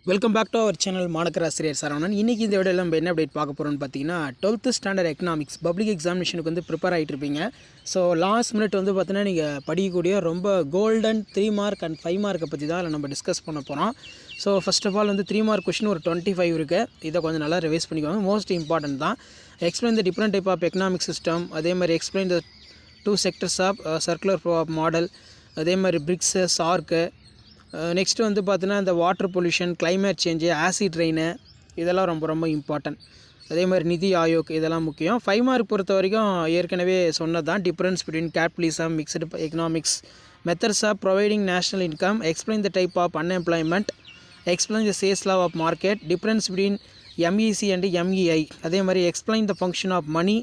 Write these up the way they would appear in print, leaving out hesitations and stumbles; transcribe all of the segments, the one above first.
Welcome back to our channel மாணக்கர் ஆசிரியர் சரவணன். இன்றைக்கி இந்த வீடியோவில் நம்ம என்ன அப்டேட் பார்க்க போகிறோம்னு பார்த்தீங்கன்னா 12th ஸ்டாண்டர்ட் எக்கனாமிக்ஸ் பப்ளிக் எக்ஸாமினேஷனுக்கு வந்து ப்ரிப்பேர் ஆகிட்டு இருப்பீங்க. ஸோ லாஸ்ட் மினிட் வந்து பார்த்தீங்கன்னா நீங்கள் படிக்கக்கூடிய ரொம்ப கோல்டன் 3 மார்க் அண்ட் 5 மார்க்கை பற்றி தான் அதில் நம்ம டிஸ்கஸ் பண்ண போகிறோம். ஸோ ஃபர்ஸ்ட் ஆஃப் ஆல் வந்து 3 மார்க் கொஷின் ஒரு 25 இருக்குது. இதை கொஞ்சம் நல்லா ரிவைஸ் பண்ணிக்கோங்க. மோஸ்ட் இம்பார்ட்டன்ட் தான். Explain the different type of economic system, அதே மாதிரி explain the 2 sectors of circular flow of model, அதே மாதிரி பிரிக்ஸு சார்க்கு. நெக்ஸ்ட்டு வந்து பார்த்தீங்கன்னா இந்த water pollution, climate change, acid rain, இதெல்லாம் ரொம்ப ரொம்ப இம்பார்ட்டன்ட். அதே மாதிரி நிதி ஆயோக், இதெல்லாம் முக்கியம். 5 மார்க் பொறுத்த வரைக்கும் ஏற்கனவே சொன்னது தான். Difference between capitalism, mixed economics, methods of providing national income, explain the type of unemployment, explain the sales law of market, difference between MEC and MEI, அதே மாதிரி explain the function of money,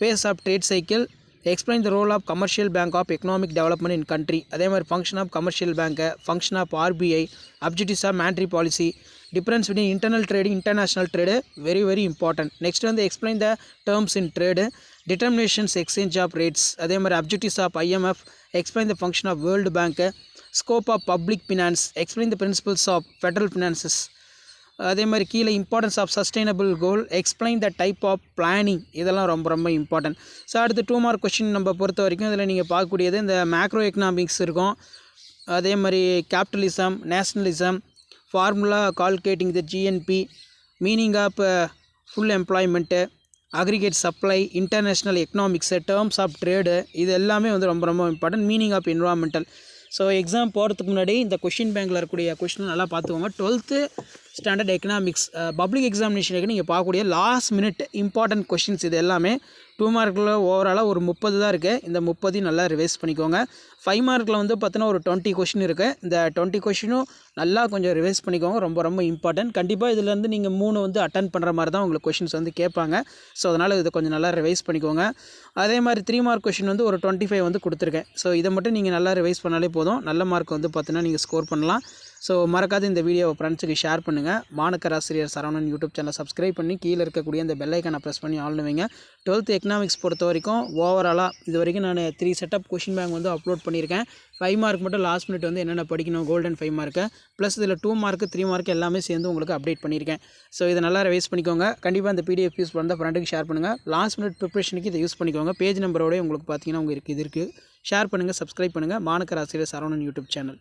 phase of trade cycle, explain the role of commercial bank of economic development in country, அதே மாதிரி function of commercial bank, function of RBI, objectives of monetary policy, difference between internal trade, international trade, very very important. Next வந்து explain the terms in trade, determinations exchange of rates, அதே மாதிரி objectives of IMF, explain the function of world bank, scope of public finance, explain the principles of federal finances, அதே மாதிரி கீழே importance of sustainable goal, explain the type of planning, இதெல்லாம் ரொம்ப ரொம்ப important. So அடுத்து 2 mark question நம்ம பொறுத்த வரைக்கும் இதில் நீங்கள் பார்க்கக்கூடியது இந்த மேக்ரோ எக்கனாமிக்ஸ் இருக்கும். அதே மாதிரி capitalism, nationalism, formula calculating the GNP, meaning of full employment, aggregate supply, international economics, terms of trade, இது எல்லாமே வந்து ரொம்ப ரொம்ப important. Meaning of environmental. So exam போகிறதுக்கு முன்னாடி இந்த கொஷின் பேங்கில் இருக்கக்கூடிய கொஷின் நல்லா பார்த்துக்கோங்க. 12th ஸ்டாண்டர்ட் எக்கனாமிக்ஸ் பப்ளிக் எக்ஸாமினேஷனுக்கு நீங்கள் பார்க்கக்கூடிய லாஸ்ட் மினிட் இம்பார்ட்டன்ட் கொஷின்ஸ் இது எல்லாமே 2 மார்க்கில் ஓவராலாக ஒரு 30 தான் இருக்குது. இந்த 30 நல்லா ரிவைஸ் பண்ணிக்கோங்க. 5 மார்க்கில் வந்து பார்த்தீங்கன்னா ஒரு 20 கொஷின் இருக்குது. இந்த 20 கொஷினும் நல்லா கொஞ்சம் ரிவைஸ் பண்ணிக்கோங்க. ரொம்ப ரொம்ப இம்பார்ட்டன்ட். கண்டிப்பாக இதுலேருந்து நீங்கள் 3 வந்து அட்டன் பண்ணுற மாதிரி தான் உங்களுக்கு கொஷின்ஸ் வந்து கேட்பாங்க. ஸோ அதனால் இதை கொஞ்சம் நல்லா ரிவைஸ் பண்ணிக்கோங்க. அதே மாதிரி 3 மார்க் கொஷின் வந்து ஒரு 25 வந்து கொடுத்துருக்கேன். ஸோ இதை மட்டும் நீங்கள் நல்லா ரிவைஸ் பண்ணாலே போதும். நல்ல மார்க் வந்து பார்த்தீங்கன்னா நீங்கள் ஸ்கோர் பண்ணலாம். ஸோ மறக்காத இந்த வீடியோவை ஃப்ரெண்ட்ஸுக்கு ஷேர் பண்ணுங்கள். மாணக்கர் ஆசிரியர் சரவணன் யூடியூப் சேனலை சப்ஸ்கிரைப் பண்ணி கீழே இருக்கக்கூடிய இந்த பெல் ஐக்கானை ப்ரெஸ் பண்ணி ஆல் வைங்க. 12th எக்கனாமிக்ஸ் பொறுத்த வரைக்கும் ஓவராலாக இது வரைக்கும் நான் 3 செட்டப் கொஷின் பேங்க் வந்து அப்லோட் பண்ணியிருக்கேன். 5 மார்க் மட்டும் லாஸ்ட் மினிட் வந்து என்னென்ன படிக்கணும் கோல்டன் 5 மார்க்கு ப்ளஸ் இதில் 2 மார்க்கு 3 மார்க் எல்லாமே சேர்ந்து உங்களுக்கு அப்டேட் பண்ணியிருக்கேன். ஸோ இதை நல்லா ரிவைஸ் பண்ணிக்கோங்க. கண்டிப்பாக இந்த பிடிஎஃப் யூஸ் பண்ணால் ஃப்ரெண்டுக்கு ஷேர் பண்ணுங்கள். லாஸ்ட் மினிட் ப்ரிப்பரேஷனுக்கு இதை யூஸ் பண்ணிக்கோங்க. பேஜ் நம்பரோடய உங்களுக்கு பார்த்தீங்கன்னா உங்களுக்கு இது இருக்குது. ஷேர் பண்ணுங்கள், சப்ஸ்கிரைப் பண்ணுங்கள். மாணக்கர் ஆசிரியர் சரவணன் யூடியூப் சேனல்.